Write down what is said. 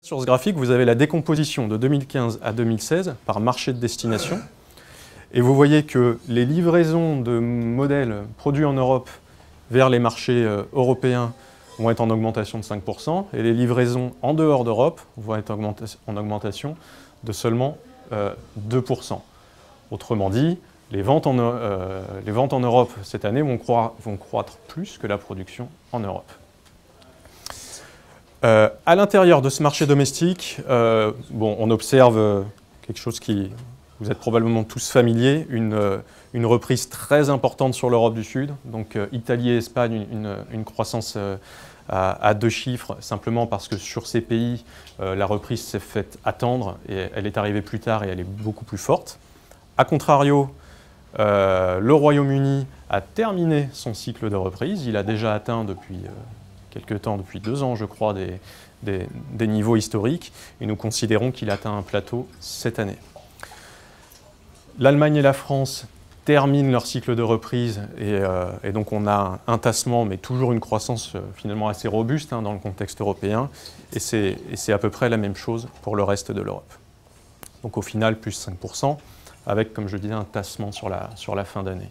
Sur ce graphique, vous avez la décomposition de 2015 à 2016 par marché de destination. Et vous voyez que les livraisons de modèles produits en Europe vers les marchés européens vont être en augmentation de 5%, et les livraisons en dehors d'Europe vont être en augmentation de seulement 2%. Autrement dit, les ventes en Europe cette année vont croître plus que la production en Europe. À l'intérieur de ce marché domestique, on observe quelque chose qui, vous êtes probablement tous familiers, une reprise très importante sur l'Europe du Sud. Donc Italie et Espagne, une croissance à 2 chiffres, simplement parce que sur ces pays, la reprise s'est faite attendre et elle est arrivée plus tard et elle est beaucoup plus forte. A contrario, le Royaume-Uni a terminé son cycle de reprise. Il a déjà atteint depuis quelque temps, depuis 2 ans je crois, des niveaux historiques, et nous considérons qu'il atteint un plateau cette année. L'Allemagne et la France terminent leur cycle de reprise, et donc on a un tassement, mais toujours une croissance finalement assez robuste dans le contexte européen, et c'est à peu près la même chose pour le reste de l'Europe. Donc au final, plus 5%, avec, comme je disais, un tassement sur la fin d'année.